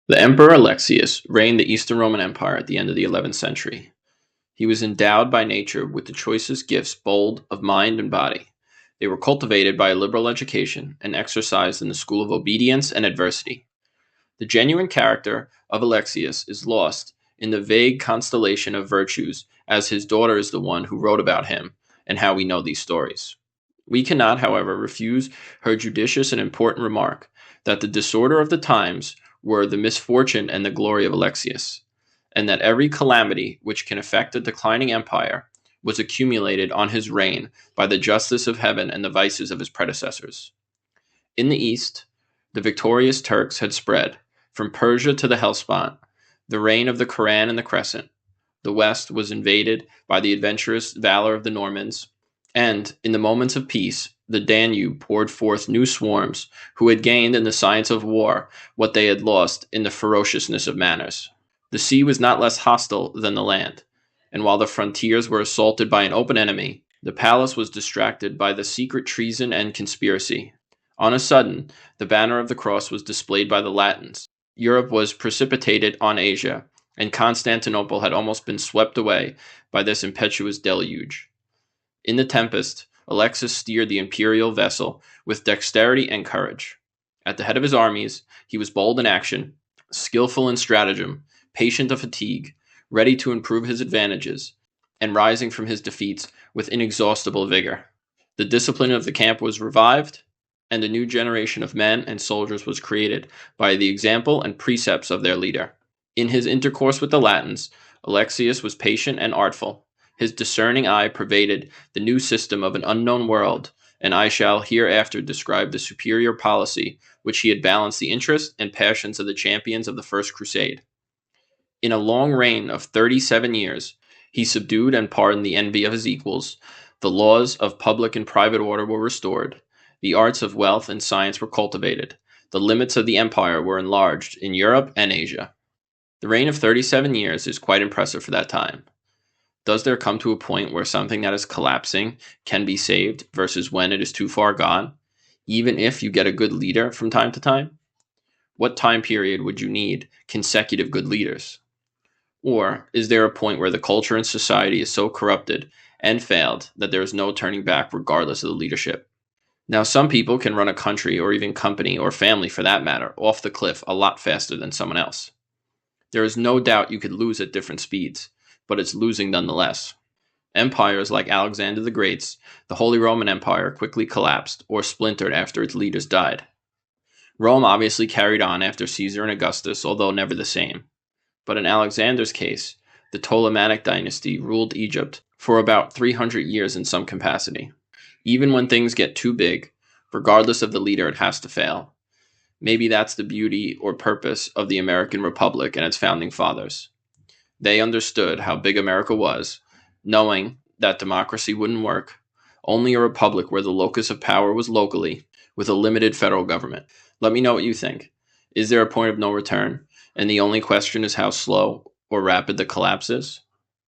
The Emperor Alexius reigned the Eastern Roman Empire at the end of the 11th century. He was endowed by nature with the choicest gifts bold of mind and body. They were cultivated by a liberal education and exercised in the school of obedience and adversity. The genuine character of Alexius is lost in the vague constellation of virtues, as his daughter is the one who wrote about him and how we know these stories. We cannot, however, refuse her judicious and important remark that the disorder of the times were the misfortune and the glory of Alexius, and that every calamity which can affect a declining empire was accumulated on his reign by the justice of heaven and the vices of his predecessors. In the east, the victorious Turks had spread, from Persia to the Hellespont, the reign of the Koran and the Crescent. The west was invaded by the adventurous valor of the Normans, and, in the moments of peace, the Danube poured forth new swarms who had gained in the science of war what they had lost in the ferociousness of manners. The sea was not less hostile than the land, and while the frontiers were assaulted by an open enemy, the palace was distracted by the secret treason and conspiracy. On a sudden, the banner of the cross was displayed by the Latins. Europe was precipitated on Asia, and Constantinople had almost been swept away by this impetuous deluge. In the tempest, Alexius steered the imperial vessel with dexterity and courage. At the head of his armies, he was bold in action, skillful in stratagem, patient of fatigue, ready to improve his advantages, and rising from his defeats with inexhaustible vigor. The discipline of the camp was revived, and a new generation of men and soldiers was created by the example and precepts of their leader. In his intercourse with the Latins, Alexius was patient and artful. His discerning eye pervaded the new system of an unknown world, and I shall hereafter describe the superior policy which he had balanced the interests and passions of the champions of the First Crusade. In a long reign of 37 years, he subdued and pardoned the envy of his equals, the laws of public and private order were restored, the arts of wealth and science were cultivated, the limits of the empire were enlarged in Europe and Asia. The reign of 37 years is quite impressive for that time. Does there come to a point where something that is collapsing can be saved versus when it is too far gone, even if you get a good leader from time to time? What time period would you need consecutive good leaders? Or is there a point where the culture and society is so corrupted and failed that there is no turning back regardless of the leadership? Now, some people can run a country or even company or family for that matter off the cliff a lot faster than someone else. There is no doubt you could lose at different speeds, but it's losing nonetheless. Empires like Alexander the Great's, the Holy Roman Empire quickly collapsed or splintered after its leaders died. Rome obviously carried on after Caesar and Augustus, although never the same. But in Alexander's case, the Ptolemaic dynasty ruled Egypt for about 300 years in some capacity. Even when things get too big, regardless of the leader, it has to fail. Maybe that's the beauty or purpose of the American Republic and its founding fathers. They understood how big America was, knowing that democracy wouldn't work, only a republic where the locus of power was locally, with a limited federal government. Let me know what you think. Is there a point of no return, and the only question is how slow or rapid the collapse is?